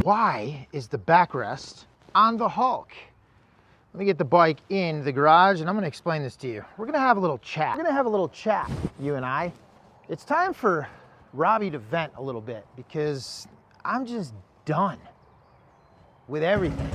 Why is the backrest on the Hulk? Let me get the bike in the garage and I'm gonna explain this to you. We're gonna have a little chat. You and I. It's time for Robbie to vent a little bit because I'm just done with everything.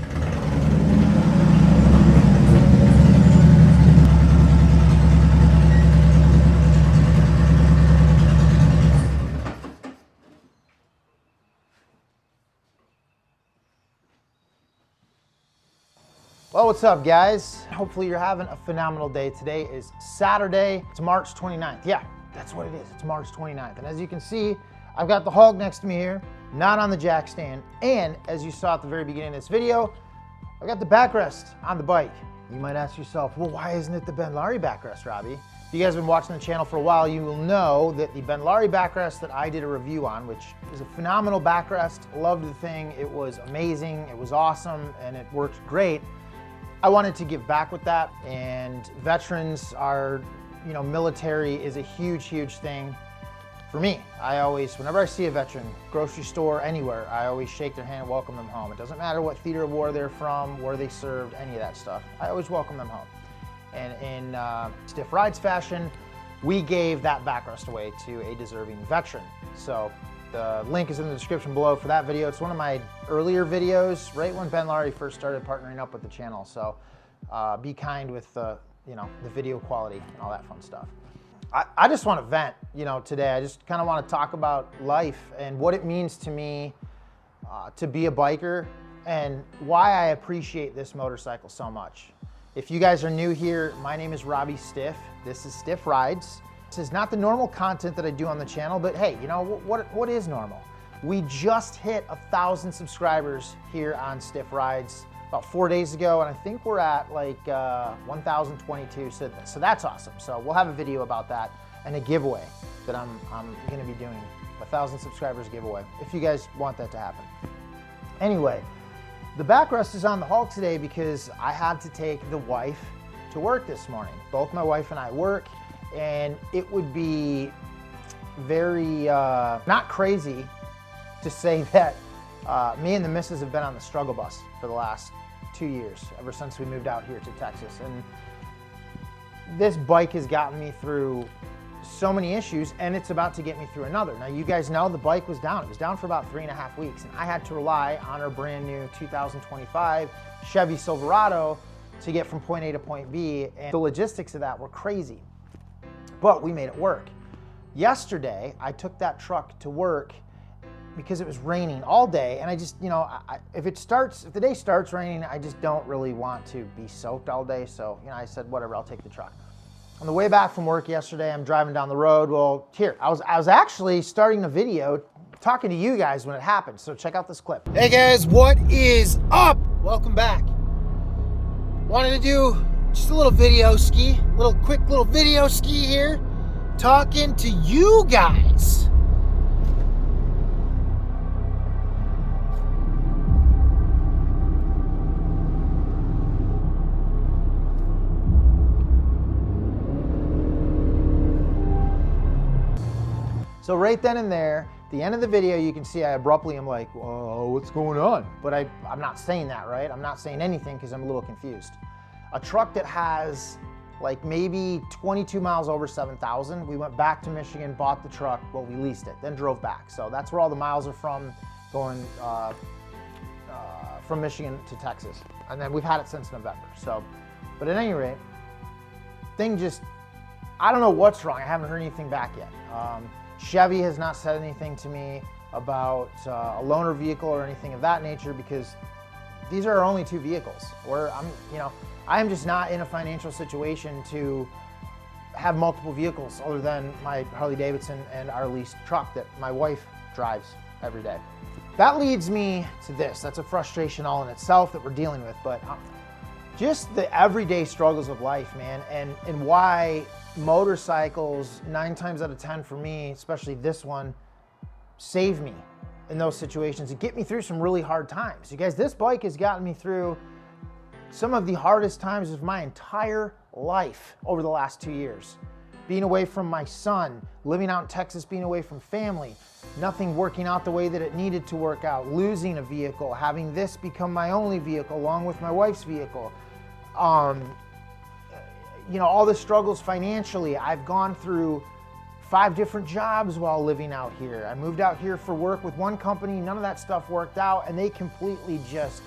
Well, what's up, guys? Hopefully you're having a phenomenal day. Today is Saturday. It's March 29th. Yeah, that's what it is. It's March 29th. And as you can see, I've got the Hulk next to me here, not on the jack stand. And as you saw at the very beginning of this video, I've got the backrest on the bike. You might ask yourself, well, why isn't it the Ben Larry backrest, Robbie? If you guys have been watching the channel for a while, you will know that the Ben Larry backrest that I did a review on, which is a phenomenal backrest, loved the thing. It was amazing, it was awesome, and it worked great. I wanted to give back with that, and veterans are, you know, military is a huge, huge thing for me. I always, whenever I see a veteran, grocery store, anywhere, I always shake their hand and welcome them home. It doesn't matter what theater of war they're from, where they served, any of that stuff. I always welcome them home. And in Stiff Rides fashion, we gave that backrest away to a deserving veteran. So the link is in the description below for that video. It's one of my earlier videos, right when Ben Larry first started partnering up with the channel. So be kind with the video quality and all that fun stuff. I just want to vent, today. I just kind of want to talk about life and what it means to me to be a biker and why I appreciate this motorcycle so much. If you guys are new here, my name is Robbie Stiff. This is Stiff Rides. This is not the normal content that I do on the channel, but hey, what is normal? We just hit 1,000 subscribers here on Stiff Rides about 4 days ago, and I think we're at like 1,022, so that's awesome. So we'll have a video about that and a giveaway that I'm gonna be doing, 1,000 subscribers giveaway, if you guys want that to happen. Anyway, the backrest is on the Hulk today because I had to take the wife to work this morning. Both my wife and I work, and it would be very, not crazy to say that me and the missus have been on the struggle bus for the last 2 years, ever since we moved out here to Texas. And this bike has gotten me through so many issues, and it's about to get me through another. Now, you guys know the bike was down. It was down for about 3.5 weeks, and I had to rely on our brand new 2025 Chevy Silverado to get from point A to point B, and the logistics of that were crazy. But we made it work. Yesterday, I took that truck to work because it was raining all day, and I just, if the day starts raining, I just don't really want to be soaked all day. So, I said, whatever, I'll take the truck. On the way back from work yesterday, I'm driving down the road. Well, here, I was actually starting the video talking to you guys when it happened. So check out this clip. Hey guys, what is up? Welcome back. Wanted to do just a little video ski, quick little video ski here, talking to you guys. So right then and there, at the end of the video, you can see I abruptly am like, whoa, what's going on? But I'm not saying that, right? I'm not saying anything because I'm a little confused. A truck that has like maybe 22 miles over 7,000. We went back to Michigan, bought the truck, well, we leased it, then drove back. So that's where all the miles are from, going from Michigan to Texas. And then we've had it since November. So, but at any rate, I don't know what's wrong. I haven't heard anything back yet. Chevy has not said anything to me about a loaner vehicle or anything of that nature because these are our only two vehicles. I am just not in a financial situation to have multiple vehicles other than my Harley Davidson and our leased truck that my wife drives every day. That leads me to this. That's a frustration all in itself that we're dealing with, but just the everyday struggles of life, man, and why motorcycles, 9 times out of 10 for me, especially this one, save me in those situations and get me through some really hard times. You guys, this bike has gotten me through some of the hardest times of my entire life over the last 2 years. being away from my son, living out in Texas, being away from family, nothing working out the way that it needed to work out, losing a vehicle, having this become my only vehicle along with my wife's vehicle. You know, all the struggles financially. I've gone through 5 different jobs while living out here. I moved out here for work with one company, none of that stuff worked out, and they completely just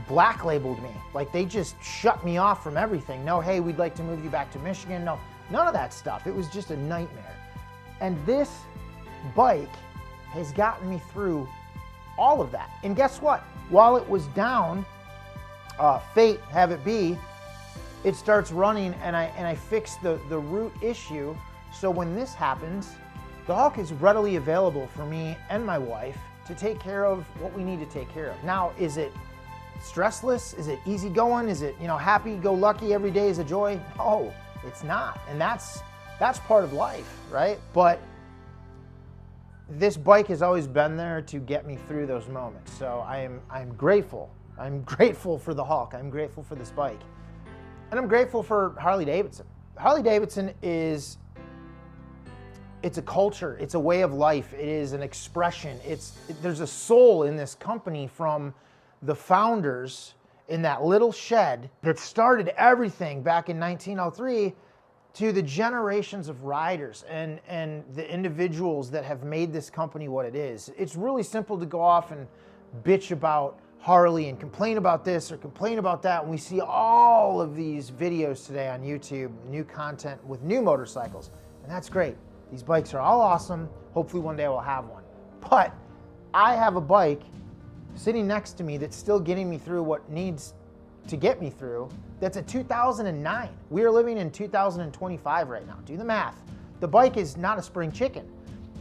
black labeled me. Like, they just shut me off from everything. No, hey, we'd like to move you back to Michigan. No, none of that stuff. It was just a nightmare. And this bike has gotten me through all of that. And guess what? While it was down, fate have it be, it starts running, and I fix the root issue. So when this happens, the Hulk is readily available for me and my wife to take care of what we need to take care of. Now, is it stressless? Is it easy going? Is it, you know, happy go lucky, every day is a joy? No, it's not. And that's part of life, right? But this bike has always been there to get me through those moments. So I'm grateful. I'm grateful for the Hulk. I'm grateful for this bike. And I'm grateful for Harley Davidson. Harley Davidson it's a culture, it's a way of life, it is an expression. There's a soul in this company from the founders in that little shed that started everything back in 1903 to the generations of riders and the individuals that have made this company what it is. It's really simple to go off and bitch about Harley and complain about this or complain about that. And we see all of these videos today on YouTube, new content with new motorcycles, and that's great. These bikes are all awesome. Hopefully one day I will have one. But I have a bike sitting next to me that's still getting me through what needs to get me through. That's a 2009. We are living in 2025 right now. Do the math. The bike is not a spring chicken.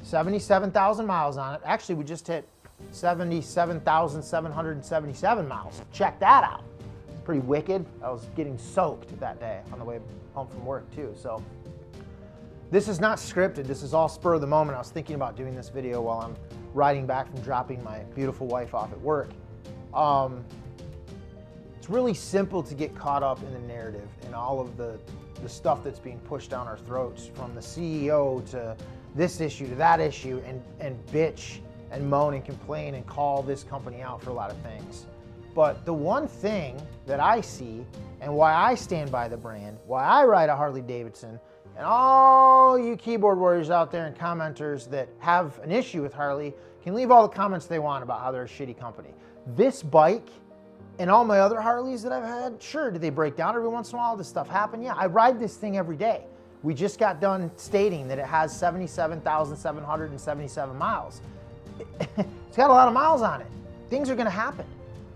77,000 miles on it. Actually, we just hit 77,777 miles. Check that out. Pretty wicked. I was getting soaked that day on the way home from work too. So this is not scripted. This is all spur of the moment. I was thinking about doing this video while I'm riding back from dropping my beautiful wife off at work. It's really simple to get caught up in the narrative and all of the stuff that's being pushed down our throats, from the CEO to this issue to that issue, and bitch and moan and complain and call this company out for a lot of things. But the one thing that I see, and why I stand by the brand, why I ride a Harley Davidson, and all you keyboard warriors out there and commenters that have an issue with Harley can leave all the comments they want about how they're a shitty company. This bike and all my other Harleys that I've had, sure, do they break down every once in a while? Does stuff happen? Yeah, I ride this thing every day. We just got done stating that it has 77,777 miles. It's got a lot of miles on it. Things are gonna happen.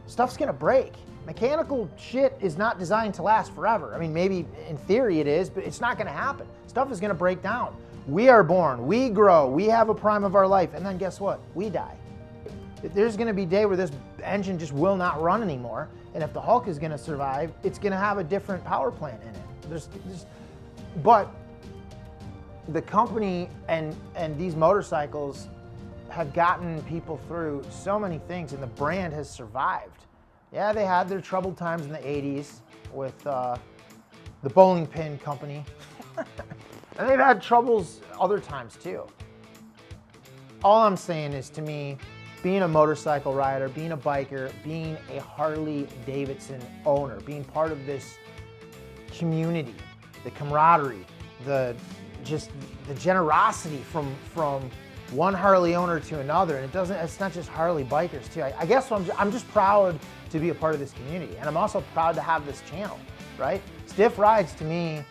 Stuff's gonna break. Mechanical shit is not designed to last forever. I mean, maybe in theory it is, but it's not gonna happen. Stuff is gonna break down. We are born, we grow, we have a prime of our life, and then guess what? We die. There's gonna be a day where this engine just will not run anymore, and if the Hulk is gonna survive, it's gonna have a different power plant in it. But the company and these motorcycles have gotten people through so many things, and the brand has survived. Yeah, they had their troubled times in the 80s with the bowling pin company. And they've had troubles other times too. All I'm saying is, to me, being a motorcycle rider, being a biker, being a Harley Davidson owner, being part of this community, the camaraderie, just the generosity from one Harley owner to another, and it's not just Harley bikers too. I guess I'm just proud to be a part of this community, and I'm also proud to have this channel, right? Stiff Rides to me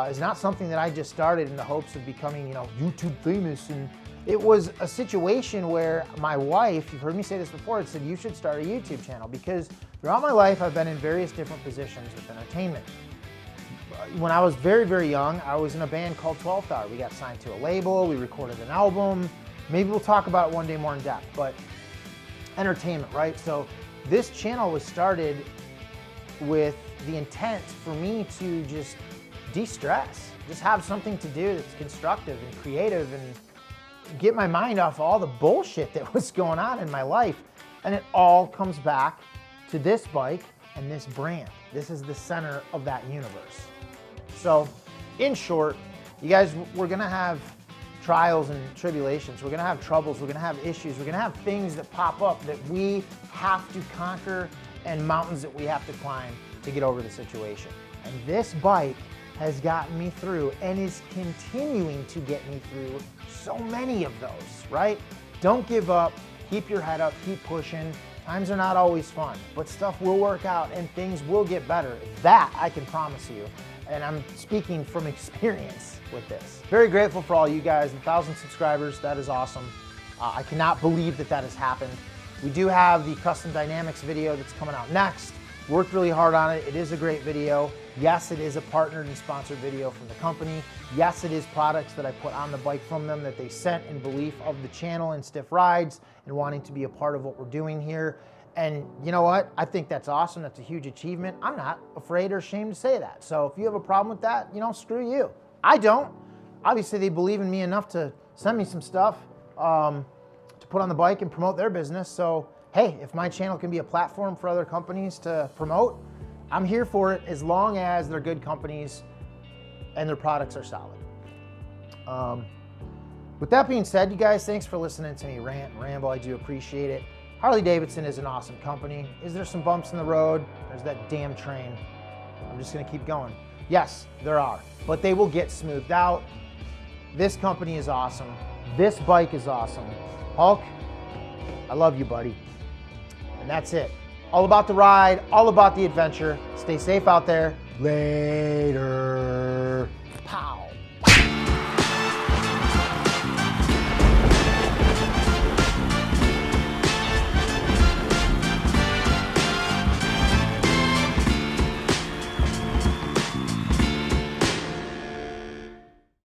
is not something that I just started in the hopes of becoming, you know, YouTube famous. And it was a situation where my wife, you've heard me say this before, it said you should start a YouTube channel, because throughout my life I've been in various different positions with entertainment. When I was very, very young, I was in a band called 12th Hour. We got signed to a label, we recorded an album. Maybe we'll talk about it one day more in depth, but entertainment, right? So this channel was started with the intent for me to just de-stress, just have something to do that's constructive and creative, and get my mind off all the bullshit that was going on in my life. And it all comes back to this bike and this brand. This is the center of that universe. So in short, You guys, we're gonna have trials and tribulations. We're gonna have troubles, we're gonna have issues, we're gonna have things that pop up that we have to conquer and mountains that we have to climb to get over the situation. And this bike has gotten me through and is continuing to get me through so many of those, right? Don't give up, keep your head up, keep pushing. Times are not always fun, but stuff will work out and things will get better. That I can promise you. And I'm speaking from experience with this. Very grateful for all you guys, 1,000 subscribers, that is awesome. I cannot believe that that has happened. We do have the custom dynamics video that's coming out next. Worked really hard on it. It is a great video. Yes, it is a partnered and sponsored video from the company. Yes, it is products that I put on the bike from them that they sent in belief of the channel and Stiff Rides and wanting to be a part of what we're doing here. And you know what? I think that's awesome. That's a huge achievement. I'm not afraid or ashamed to say that. So if you have a problem with that, you know, screw you. I don't. Obviously, they believe in me enough to send me some stuff to put on the bike and promote their business. So hey, if my channel can be a platform for other companies to promote, I'm here for it as long as they're good companies and their products are solid. With that being said, you guys, thanks for listening to me rant and ramble. I do appreciate it. Harley-Davidson is an awesome company. Is there some bumps in the road? There's that damn train. I'm just gonna keep going. Yes, there are, but they will get smoothed out. This company is awesome. This bike is awesome. Hulk, I love you, buddy. And that's it. All about the ride, all about the adventure. Stay safe out there. Later. Pow.